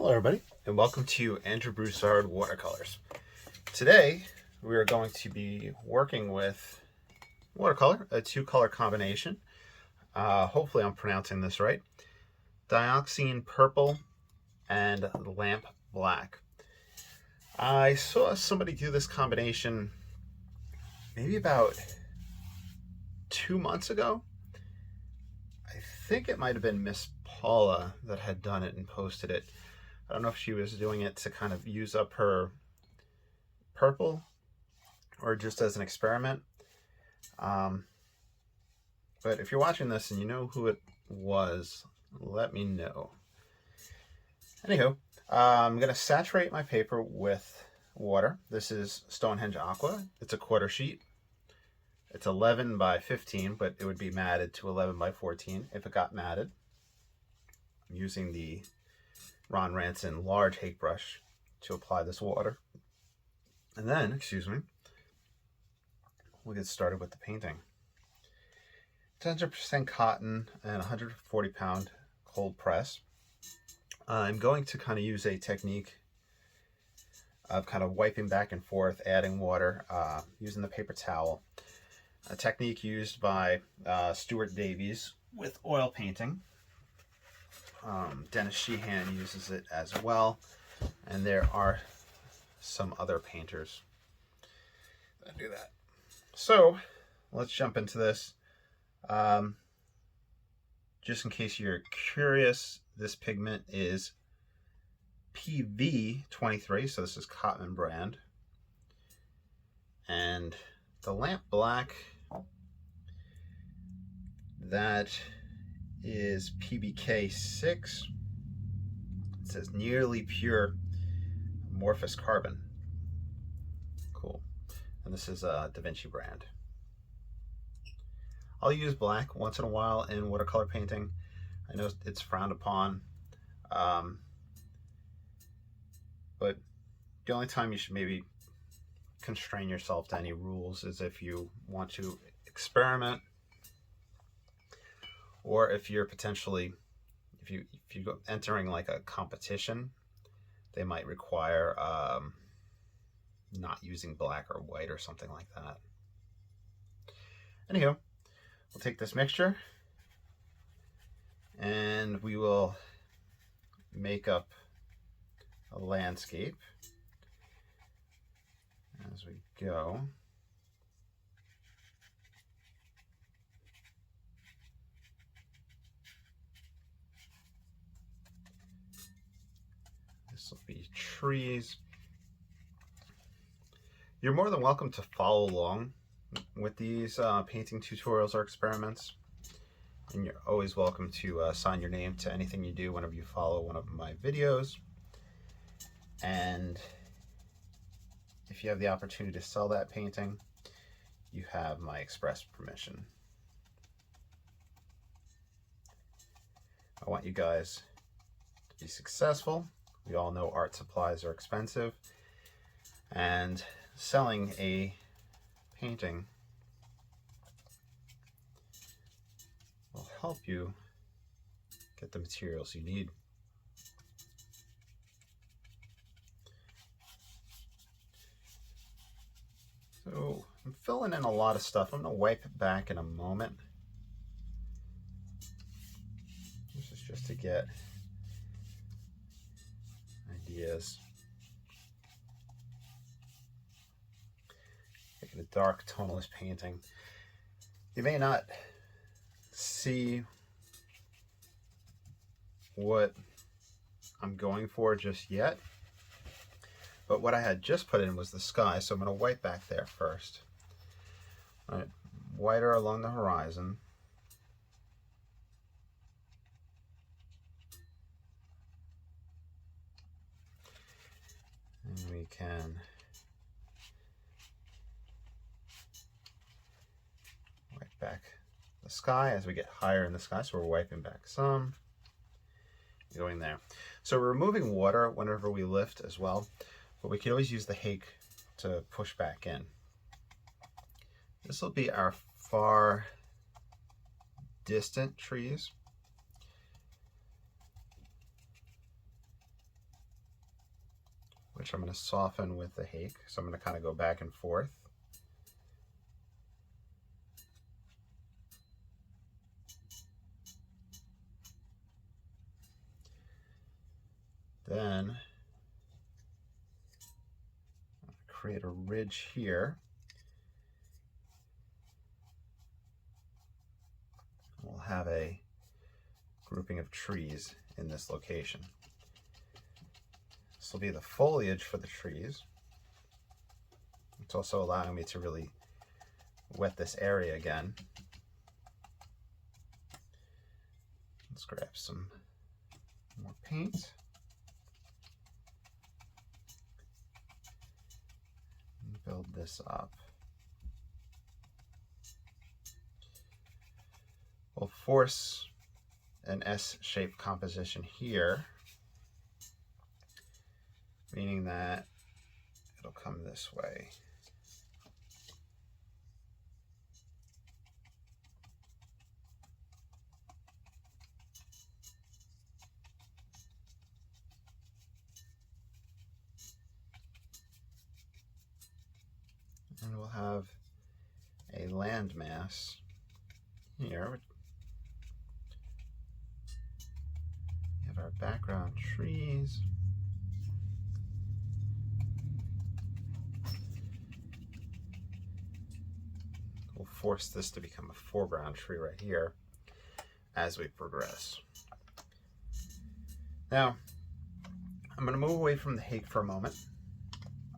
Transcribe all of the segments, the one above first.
Hello everybody, and welcome to Andrew Broussard Watercolors. Today we are going to be working with watercolor, a two-color combination. Hopefully I'm pronouncing this right. Dioxine purple and lamp black. I saw somebody do this combination maybe about 2 months ago. I think it might have been Miss Paula that had done it and posted it. I don't know if she was doing it to kind of use up her purple or just as an experiment. But if you're watching this and you know who it was, let me know. Anywho, I'm going to saturate my paper with water. This is Stonehenge Aqua. It's a quarter sheet. It's 11 by 15, but it would be matted to 11 by 14 if it got matted. I'm using the Ranson large hake brush to apply this water. And then, we'll get started with the painting. 100% cotton and 140 pound cold press. I'm going to kind of use a technique of kind of wiping back and forth, adding water, using the paper towel. A technique used by Stuart Davies with oil painting. Dennis Sheehan uses it as well, and there are some other painters that do that. So let's jump into this. Just in case you're curious, this pigment is PV23, so this is Cotman brand, and the lamp black, that is PBK6. It says nearly pure amorphous carbon. Cool. And this is a Da Vinci brand. I'll use black once in a while in watercolor painting. I know it's frowned upon, but the only time you should maybe constrain yourself to any rules is if you want to experiment, or if you're potentially, if you go entering like a competition, they might require not using black or white or something like that. Anywho, we'll take this mixture and we will make up a landscape as we go. This will be trees. You're more than welcome to follow along with these painting tutorials or experiments. And you're always welcome to sign your name to anything you do whenever you follow one of my videos. And if you have the opportunity to sell that painting, you have my express permission. I want you guys to be successful. We all know art supplies are expensive, and selling a painting will help you get the materials you need. So I'm filling in a lot of stuff. I'm going to wipe it back in a moment. This is just to get ideas. Making a dark tonalist painting. You may not see what I'm going for just yet, but what I had just put in was the sky, so I'm going to wipe back there first. All right, whiter along the horizon. And we can wipe back the sky as we get higher in the sky, so we're wiping back some, going there. So we're removing water whenever we lift as well, but we can always use the hake to push back in. This will be our far distant trees. which I'm going to soften with the hake. So I'm going to kind of go back and forth. Then create a ridge here. We'll have a grouping of trees in this location. This will be the foliage for the trees. It's also allowing me to really wet this area again. Let's grab some more paint. And build this up. We'll force an S-shaped composition here, meaning that it'll come this way. And we'll have a landmass here. We have our background trees. We'll force this to become a foreground tree right here as we progress. Now, I'm going to move away from the hake for a moment.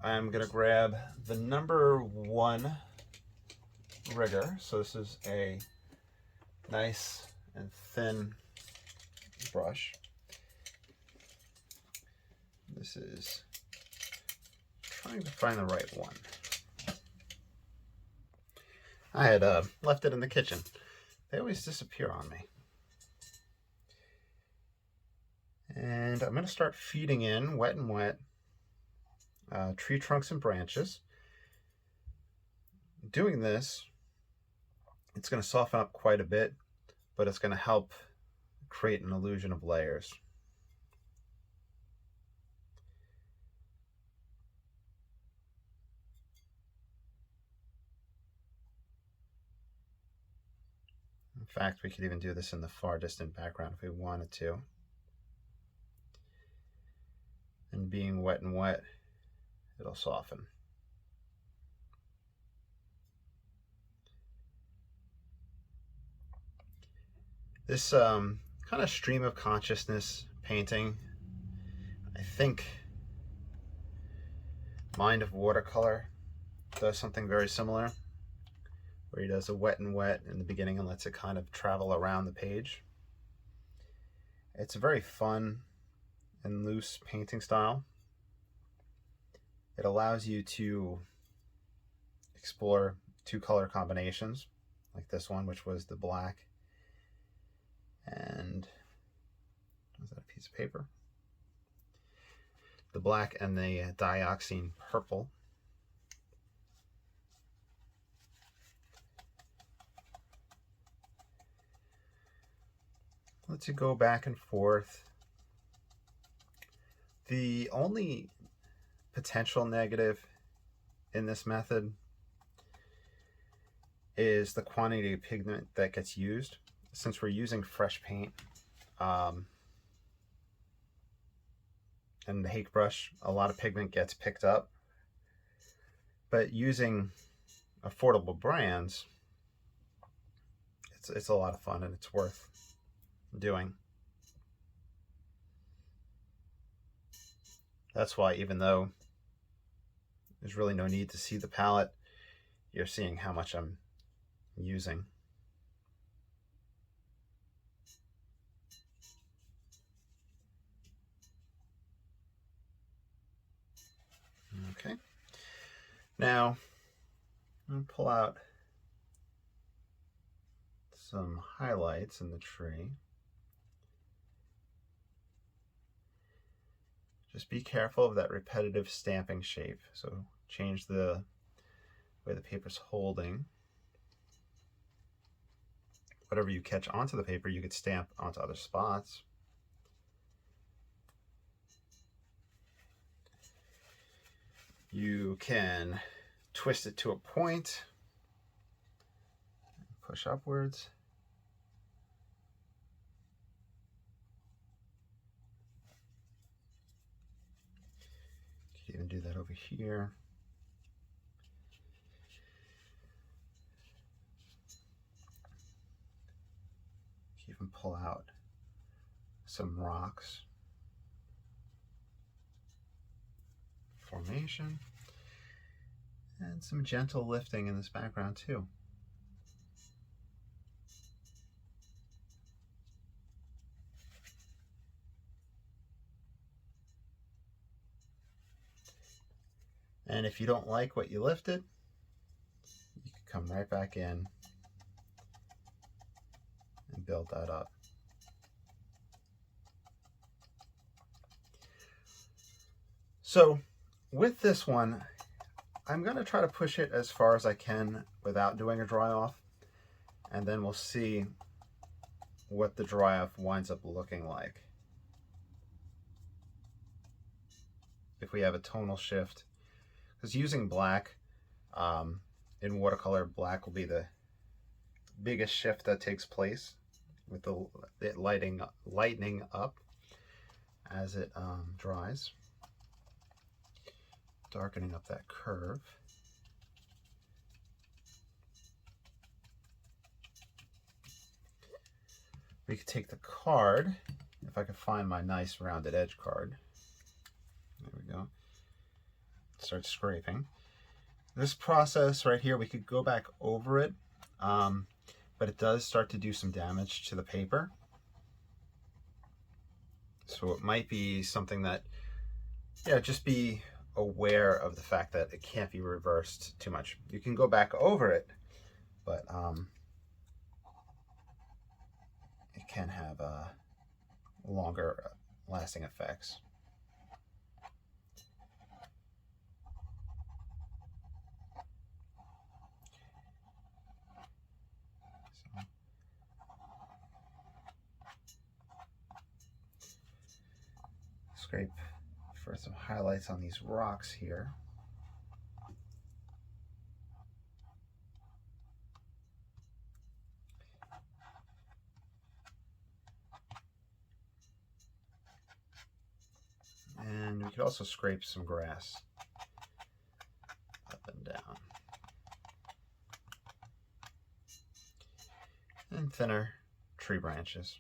I'm going to grab the number 1 rigger. So this is a nice and thin brush. This is trying to find the right one. I had left it in the kitchen. They always disappear on me. And I'm going to start feeding in wet and wet tree trunks and branches. Doing this, it's going to soften up quite a bit, but it's going to help create an illusion of layers. In fact, we could even do this in the far distant background if we wanted to. And being wet and wet, it'll soften. This kind of stream of consciousness painting, I think Mind of Watercolor does something very similar, where he does a wet and wet in the beginning and lets it kind of travel around the page. It's a very fun and loose painting style. It allows you to explore 2 color combinations, like this one, which was the black and, was that a piece of paper? The black and the dioxine purple. Lets you go back and forth. The only potential negative in this method is the quantity of pigment that gets used. Since we're using fresh paint and the hake brush, a lot of pigment gets picked up. But using affordable brands, it's a lot of fun and it's worth doing. That's why, even though there's really no need to see the palette, you're seeing how much I'm using. Okay. Now, I'm going to pull out some highlights in the tree. Just be careful of that repetitive stamping shape. So change the way the paper's holding. Whatever you catch onto the paper, you could stamp onto other spots. You can twist it to a point, push upwards. You can even do that over here. You can even pull out some rocks formation and some gentle lifting in this background too. And if you don't like what you lifted, you can come right back in and build that up. So with this one, I'm going to try to push it as far as I can without doing a dry off, and then we'll see what the dry off winds up looking like. If we have a tonal shift, because using black in watercolor, black will be the biggest shift that takes place with the lightening up as it dries, darkening up that curve. We could take the card, if I could find my nice rounded edge card. There we go. Start scraping. This process right here, we could go back over it, but it does start to do some damage to the paper. So it might be something that, yeah, just be aware of the fact that it can't be reversed too much. You can go back over it, but it can have longer lasting effects. Scrape for some highlights on these rocks here. And we could also scrape some grass up and down. And thinner tree branches.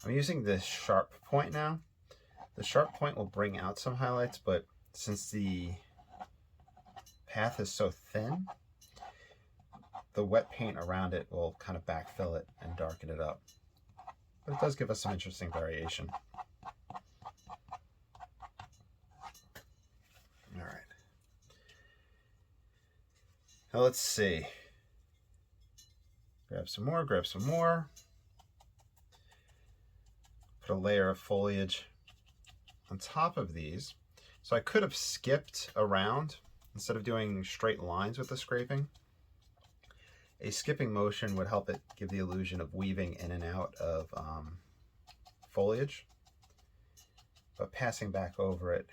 I'm using this sharp point now. The sharp point will bring out some highlights, but since the path is so thin, the wet paint around it will kind of backfill it and darken it up. But it does give us some interesting variation. All right. Now let's see. Grab some more, grab some more. Put a layer of foliage on top of these. So I could have skipped around instead of doing straight lines with the scraping. A skipping motion would help it give the illusion of weaving in and out of foliage, but passing back over it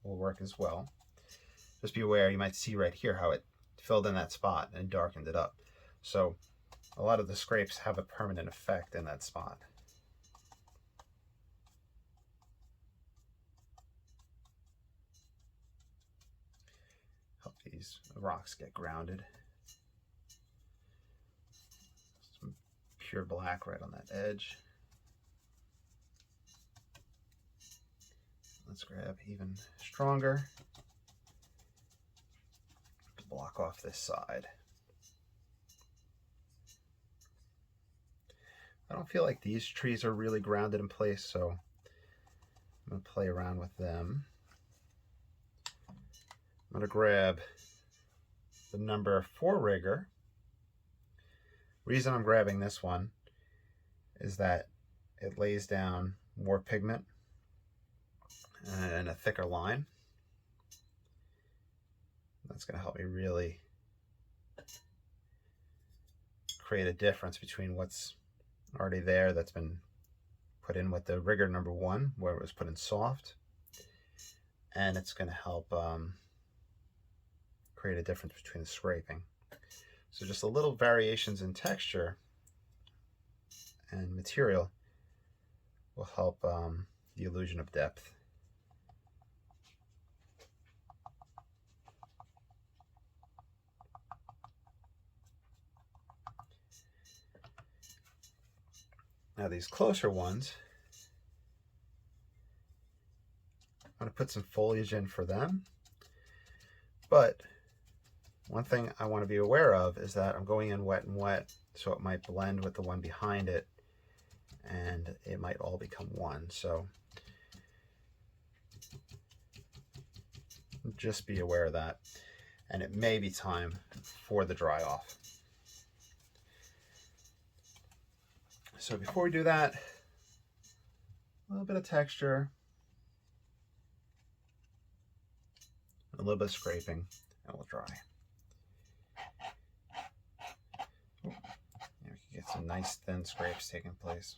will work as well. Just be aware, you might see right here how it filled in that spot and darkened it up. So a lot of the scrapes have a permanent effect in that spot. Help these rocks get grounded. Some pure black right on that edge. Let's grab even stronger to block off this side. I don't feel like these trees are really grounded in place, so I'm going to play around with them. I'm going to grab the number 4 rigger. Reason I'm grabbing this one is that it lays down more pigment and a thicker line. That's going to help me really create a difference between what's already there that's been put in with the rigger number 1, where it was put in soft, and it's going to help create a difference between the scraping. So just a little variations in texture and material will help the illusion of depth. Now these closer ones, I'm going to put some foliage in for them, but one thing I want to be aware of is that I'm going in wet and wet, so it might blend with the one behind it and it might all become one. So just be aware of that. And it may be time for the dry off. So before we do that, a little bit of texture, a little bit of scraping, and we'll dry. We can get some nice thin scrapes taking place.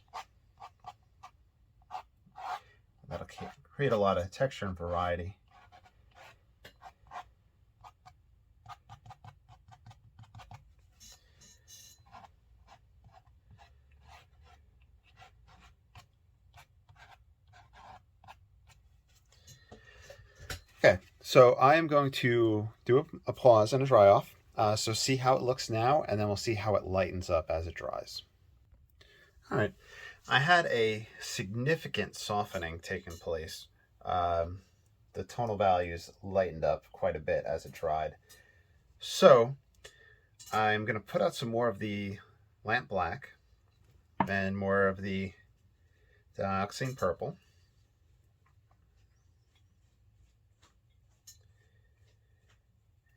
That'll create a lot of texture and variety. Okay, so I am going to do a pause and a dry off. So see how it looks now, and then we'll see how it lightens up as it dries. All right, I had a significant softening taking place. The tonal values lightened up quite a bit as it dried. So I'm going to put out some more of the lamp black and more of the dioxine purple.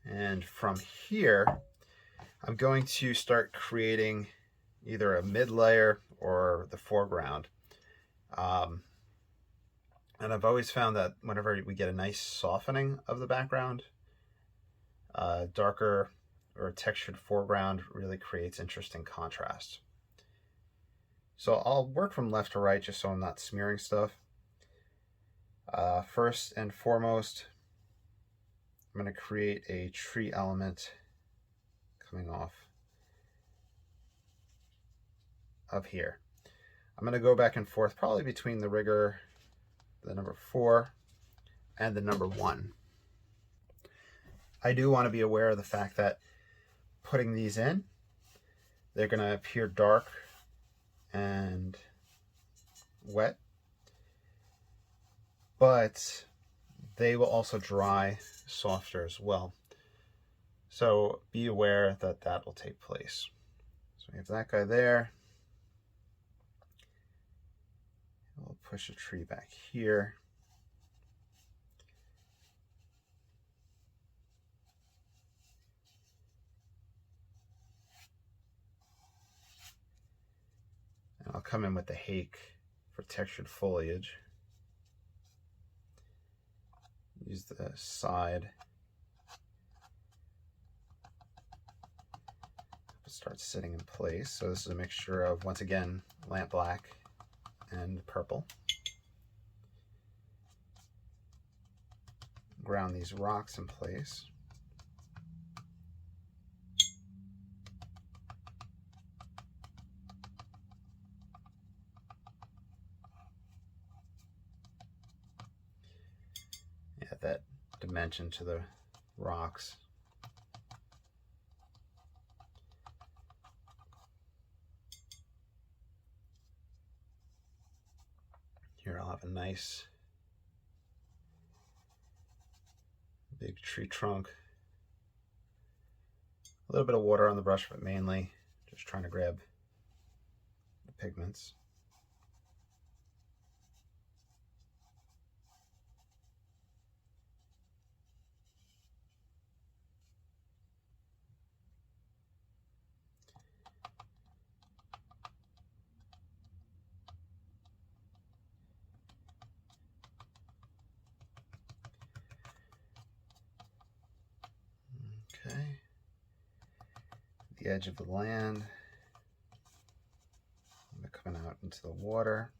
And from here, I'm going to start creating either a mid layer or the foreground. And I've always found that whenever we get a nice softening of the background, darker or textured foreground really creates interesting contrast. So I'll work from left to right just so I'm not smearing stuff. First and foremost, I'm going to create a tree element coming off of here. I'm going to go back and forth probably between the rigger, the number 4, and the number 1. I do want to be aware of the fact that putting these in, they're going to appear dark and wet, but they will also dry softer as well. So be aware that that will take place. So we have that guy there. We'll push the tree back here. And I'll come in with the hake for textured foliage. Use the side. Start sitting in place. So this is a mixture of, once again, lamp black and purple. Ground these rocks in place. Add that dimension to the rocks. Here I'll have a nice big tree trunk. A little bit of water on the brush, but mainly just trying to grab the pigments. Okay. The edge of the land. Coming out into the water.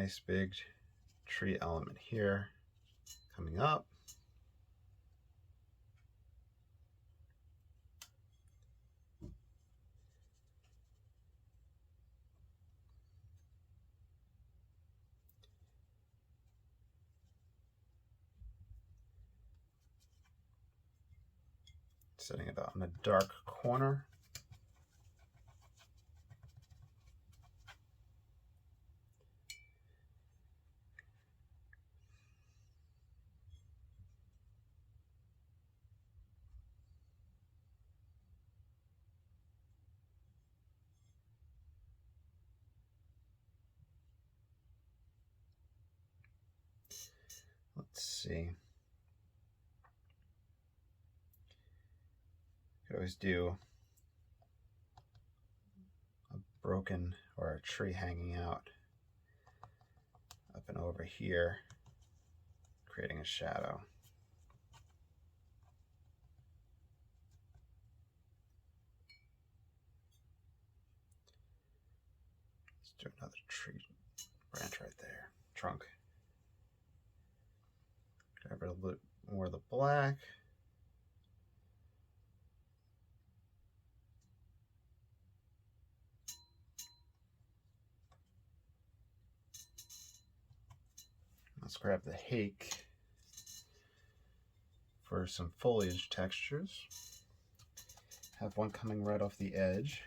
nice big tree element here coming up. Setting it out in a dark corner. Let's see. Could always do a broken or a tree hanging out up and over here, creating a shadow. Let's do another tree branch right there, trunk. Grab a little bit more of the black. Let's grab the hake for some foliage textures. Have one coming right off the edge.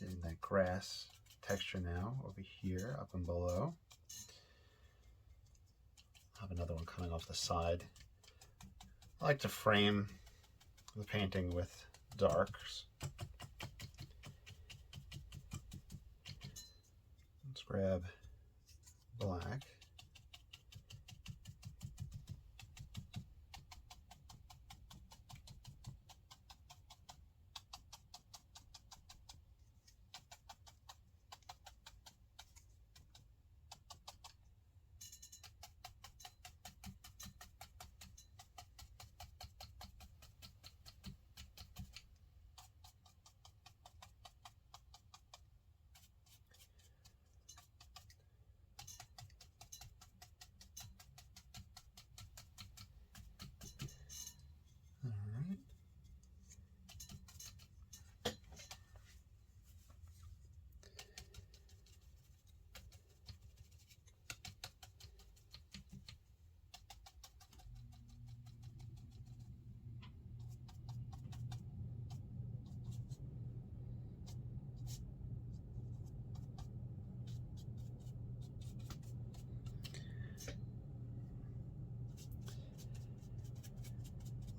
Getting that grass texture now over here, up and below. Have another one coming off the side. I like to frame the painting with darks. Let's grab black.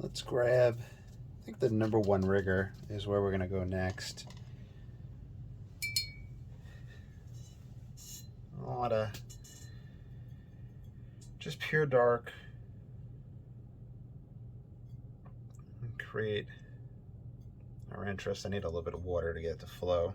Let's grab, I think the number one rigger is where we're going to go next. A lot of just pure dark. And create our interest. I need a little bit of water to get it to flow.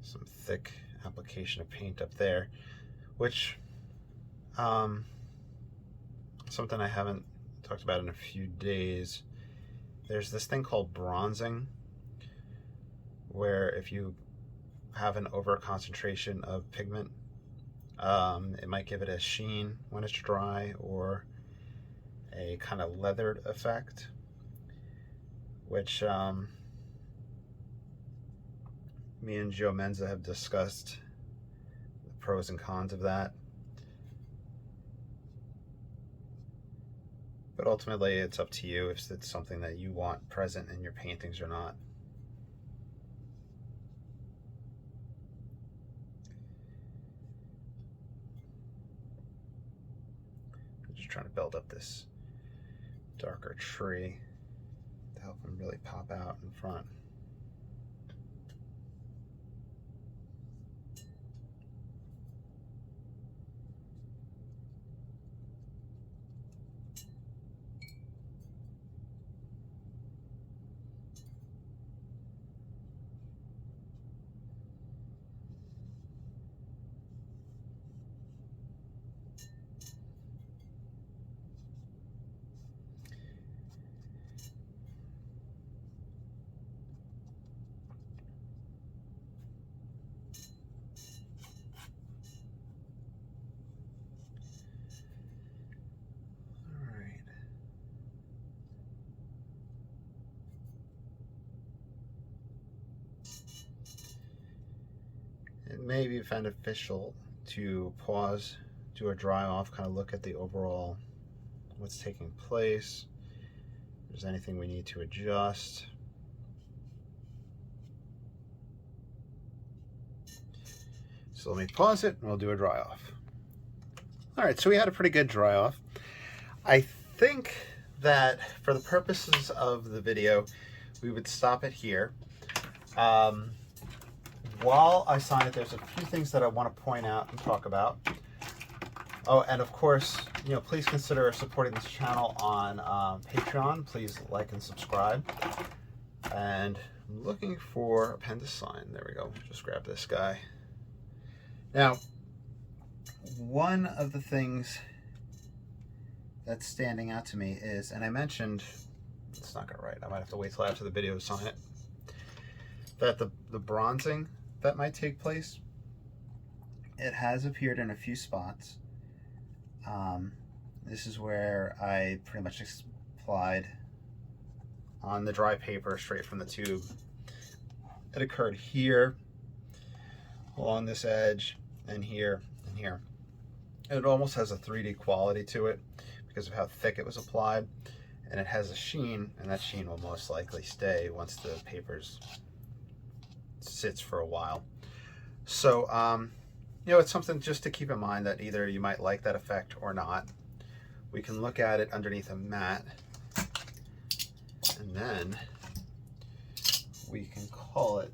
Some thick application of paint up there, which something I haven't talked about in a few days. There's this thing called bronzing, where if you have an over concentration of pigment, it might give it a sheen when it's dry or a kind of leathered effect, which me and Joe Menza have discussed the pros and cons of that. But ultimately, it's up to you if it's something that you want present in your paintings or not. Just trying to build up this darker tree to help him really pop out in front. It may be beneficial to pause, do a dry off, kind of look at the overall, what's taking place, if there's anything we need to adjust. So let me pause it and we'll do a dry off. All right, so we had a pretty good dry off. I think that for the purposes of the video, we would stop it here. While I sign it, there's a few things that I want to point out and talk about. Oh, and of course, you know, please consider supporting this channel on Patreon. Please like and subscribe. And I'm looking for a pen to sign. There we go. Just grab this guy. Now, one of the things that's standing out to me is, and I mentioned, it's not gonna write, I might have to wait till after the video to sign it, that the bronzing that might take place, it has appeared in a few spots. This is where I pretty much applied on the dry paper straight from the tube. It occurred here, along this edge, and here, and here. It almost has a 3D quality to it because of how thick it was applied, and it has a sheen, and that sheen will most likely stay once the paper's sits for a while. So you know, it's something just to keep in mind that either you might like that effect or not. We can look at it underneath a mat, and then we can call it.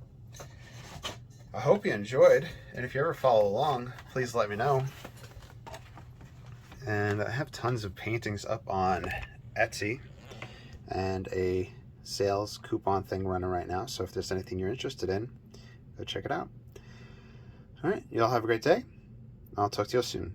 I hope you enjoyed, and if you ever follow along, please let me know. And I have tons of paintings up on Etsy and a sales coupon thing running right now, so if there's anything you're interested in, go check it out. All right, you all have a great day. I'll talk to you soon.